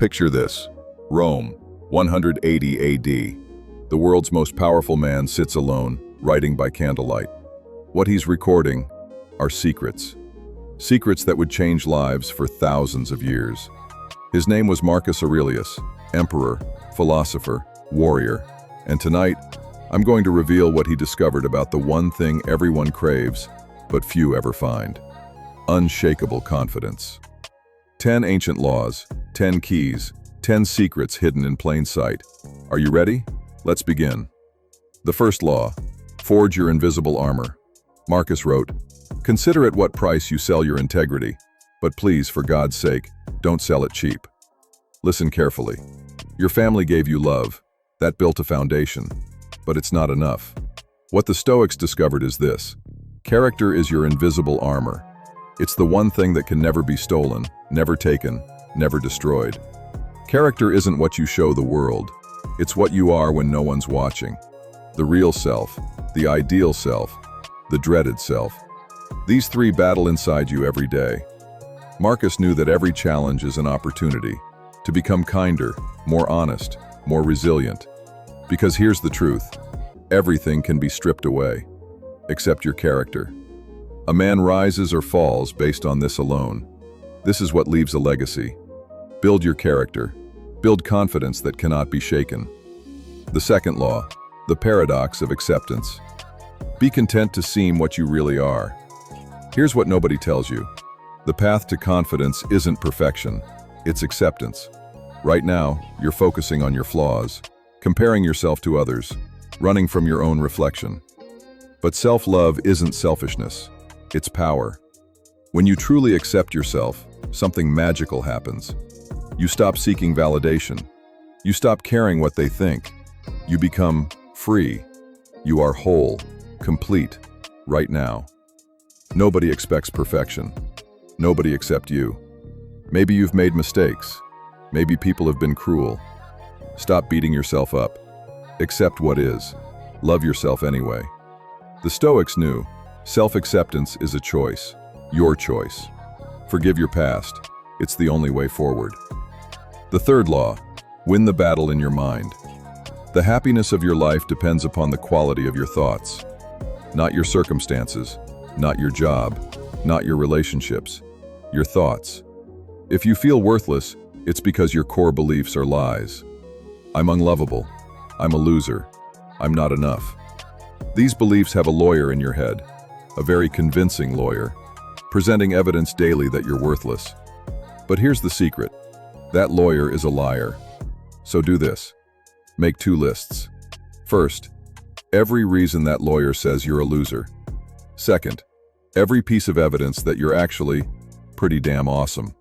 Picture this. Rome, 180 AD. The world's most powerful man sits alone, writing by candlelight. What he's recording are secrets. Secrets that would change lives for thousands of years. His name was Marcus Aurelius, emperor, philosopher, warrior. And tonight, I'm going to reveal what he discovered about the one thing everyone craves, but few ever find. Unshakable confidence. 10 ancient laws, 10 keys, 10 secrets hidden in plain sight. Are you ready? Let's begin. The first law, forge your invisible armor. Marcus wrote, "Consider at what price you sell your integrity, but please, for God's sake, don't sell it cheap." Listen carefully. Your family gave you love. That built a foundation. But it's not enough. What the Stoics discovered is this. Character is your invisible armor. It's the one thing that can never be stolen, never taken, never destroyed. Character isn't what you show the world. It's what you are when no one's watching. The real self, the ideal self, the dreaded self. These three battle inside you every day. Marcus knew that every challenge is an opportunity to become kinder, more honest, more resilient. Because here's the truth. Everything can be stripped away, except your character. A man rises or falls based on this alone. This is what leaves a legacy. Build your character. Build confidence that cannot be shaken. The second law, the paradox of acceptance. Be content to seem what you really are. Here's what nobody tells you. The path to confidence isn't perfection, it's acceptance. Right now, you're focusing on your flaws, comparing yourself to others, running from your own reflection. But self-love isn't selfishness. It's power. When you truly accept yourself, something magical happens. You stop seeking validation. You stop caring what they think. You become free. You are whole, complete, right now. Nobody expects perfection. Nobody except you. Maybe you've made mistakes. Maybe people have been cruel. Stop beating yourself up. Accept what is. Love yourself anyway. The Stoics knew self-acceptance is a choice, your choice. Forgive your past. It's the only way forward. The third law, win the battle in your mind. The happiness of your life depends upon the quality of your thoughts. Not your circumstances, not your job, not your relationships, your thoughts. If you feel worthless, it's because your core beliefs are lies. I'm unlovable. I'm a loser. I'm not enough. These beliefs have a lawyer in your head. A very convincing lawyer, presenting evidence daily that you're worthless. But here's the secret. That lawyer is a liar. So do this. Make 2 lists. First, every reason that lawyer says you're a loser. Second, every piece of evidence that you're actually pretty damn awesome.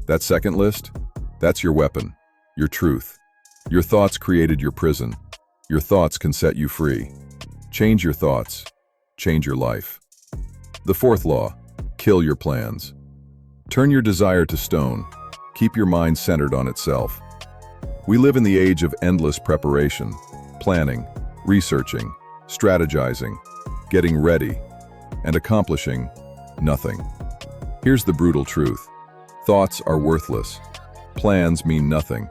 That second list, that's your weapon, your truth. Your thoughts created your prison. Your thoughts can set you free. Change your thoughts. Change your life. The fourth law, kill your plans. Turn your desire to stone. Keep your mind centered on itself. We live in the age of endless preparation, planning, researching, strategizing, getting ready, and accomplishing nothing. Here's the brutal truth. Thoughts are worthless. Plans mean nothing.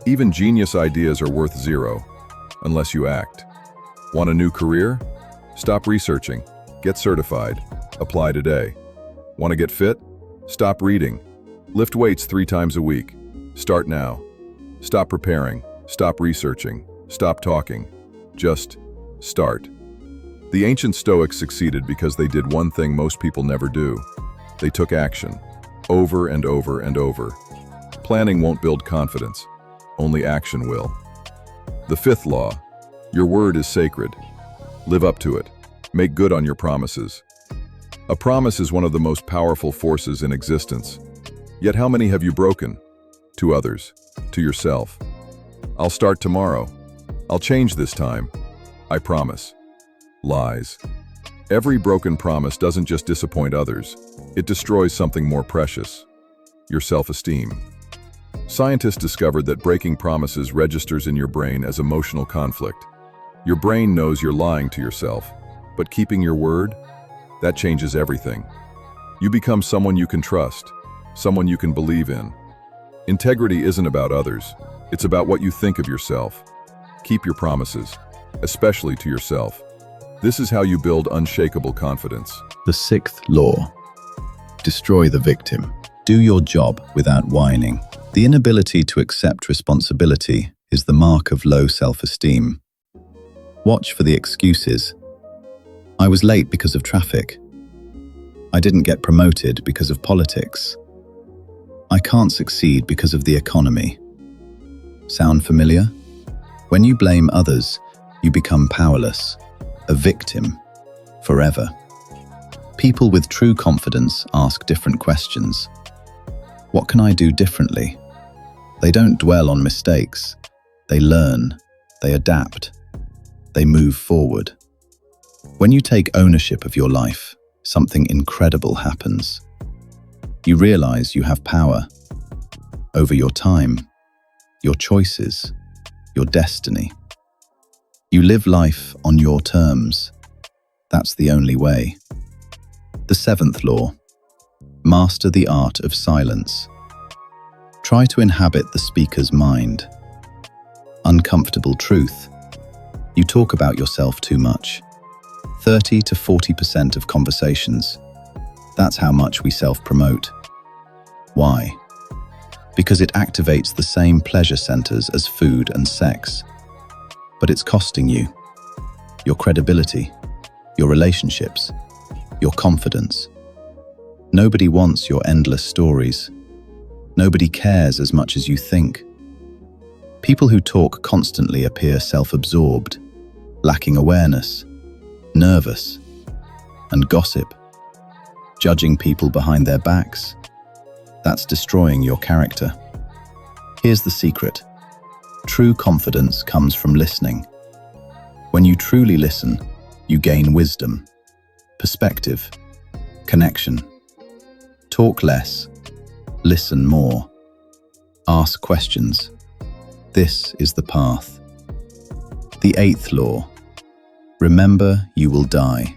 Even genius ideas are worth zero, unless you act. Want a new career? Stop researching. Get certified. Apply today. Want to get fit? Stop reading. Lift weights 3 times a week. Start now. Stop preparing. Stop researching. Stop talking. Just start. The ancient Stoics succeeded because they did one thing most people never do. They took action. Over and over and over. Planning won't build confidence. Only action will. The fifth law. Your word is sacred. Live up to it. Make good on your promises. A promise is one of the most powerful forces in existence. Yet how many have you broken? To others. To yourself. I'll start tomorrow. I'll change this time. I promise. Lies. Every broken promise doesn't just disappoint others. It destroys something more precious. Your self-esteem. Scientists discovered that breaking promises registers in your brain as emotional conflict. Your brain knows you're lying to yourself, but keeping your word? That changes everything. You become someone you can trust, someone you can believe in. Integrity isn't about others. It's about what you think of yourself. Keep your promises, especially to yourself. This is how you build unshakable confidence. The sixth law. Destroy the victim. Do your job without whining. The inability to accept responsibility is the mark of low self-esteem. Watch for the excuses. I was late because of traffic. I didn't get promoted because of politics. I can't succeed because of the economy. Sound familiar? When you blame others, you become powerless, a victim, forever. People with true confidence ask different questions. What can I do differently? They don't dwell on mistakes. They learn, they adapt, they move forward. When you take ownership of your life, something incredible happens. You realize you have power over your time, your choices, your destiny. You live life on your terms. That's the only way. The seventh law. Master the art of silence. Try to inhabit the speaker's mind. Uncomfortable truth. You talk about yourself too much. 30 to 40% of conversations. That's how much we self-promote. Why? Because it activates the same pleasure centers as food and sex. But it's costing you. Your credibility, your relationships, your confidence. Nobody wants your endless stories. Nobody cares as much as you think. People who talk constantly appear self-absorbed, lacking awareness, nervous, and gossip. Judging people behind their backs. That's destroying your character. Here's the secret. True confidence comes from listening. When you truly listen, you gain wisdom, perspective, connection. Talk less, listen more. Ask questions. This is the path. The eighth law. Remember, you will die.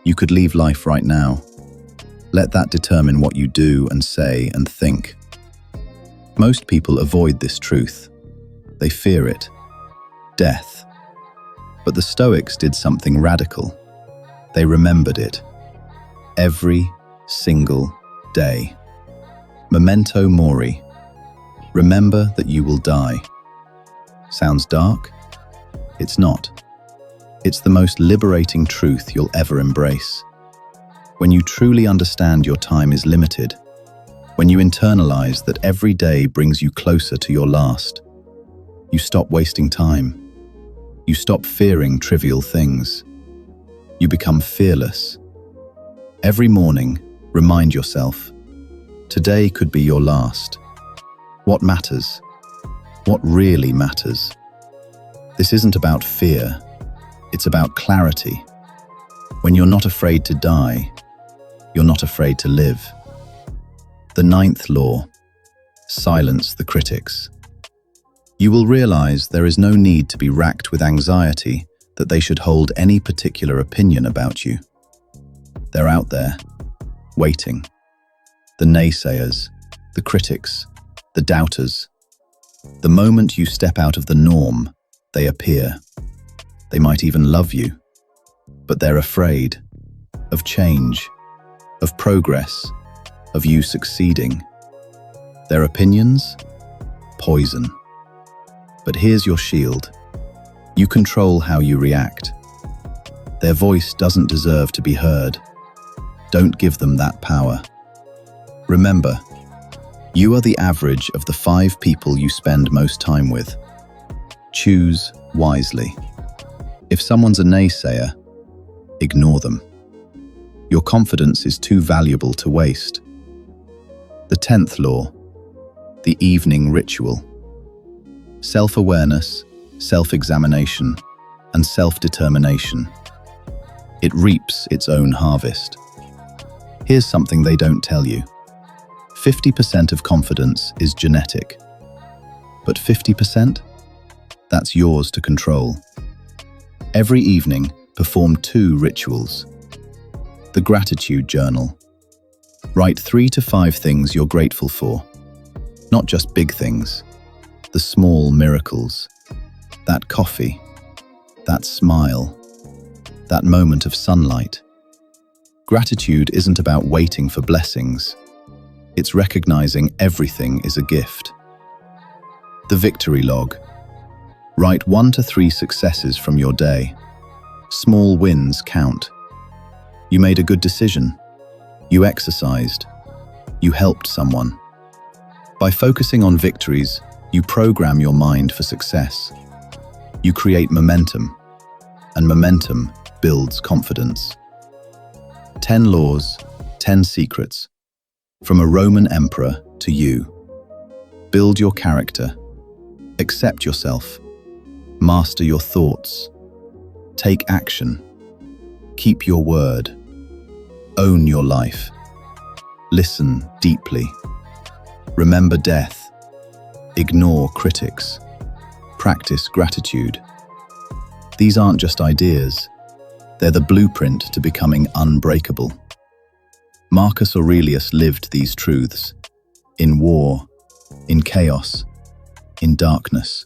You could leave life right now. Let that determine what you do and say and think. Most people avoid this truth. They fear it. Death. But the Stoics did something radical. They remembered it. Every single day. Memento mori. Remember that you will die. Sounds dark? It's not. It's the most liberating truth you'll ever embrace. When you truly understand your time is limited, when you internalize that every day brings you closer to your last, you stop wasting time. You stop fearing trivial things. You become fearless. Every morning, remind yourself, today could be your last. What matters? What really matters? This isn't about fear. It's about clarity. When you're not afraid to die, you're not afraid to live. The ninth law. Silence the critics. You will realize there is no need to be racked with anxiety that they should hold any particular opinion about you. They're out there, waiting. The naysayers, the critics, the doubters. The moment you step out of the norm, they appear. They might even love you, but they're afraid of change, of progress, of you succeeding. Their opinions? Poison. But here's your shield. You control how you react. Their voice doesn't deserve to be heard. Don't give them that power. Remember, you are the average of the 5 people you spend most time with. Choose wisely. If someone's a naysayer, ignore them. Your confidence is too valuable to waste. The 10th law. The evening ritual. Self-awareness, self-examination, and self-determination. It reaps its own harvest. Here's something they don't tell you. 50% of confidence is genetic. But 50%? That's yours to control. Every evening, perform 2 rituals. The gratitude journal. Write 3 to 5 things you're grateful for. Not just big things, the small miracles. That coffee, that smile, that moment of sunlight. Gratitude isn't about waiting for blessings. It's recognizing everything is a gift. The victory log. Write 1 to 3 successes from your day. Small wins count. You made a good decision. You exercised. You helped someone. By focusing on victories, you program your mind for success. You create momentum, and momentum builds confidence. 10 laws, 10 secrets. From a Roman emperor to you. Build your character. Accept yourself. Master your thoughts. Take action. Keep your word. Own your life. Listen deeply. Remember death. Ignore critics. Practice gratitude. These aren't just ideas. They're the blueprint to becoming unbreakable. Marcus Aurelius lived these truths. In war, in chaos, in darkness.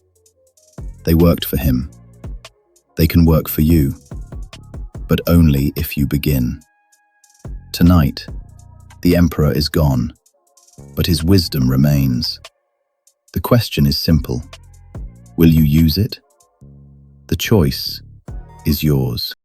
They worked for him. They can work for you, but only if you begin. Tonight, the emperor is gone, but his wisdom remains. The question is simple. Will you use it? The choice is yours.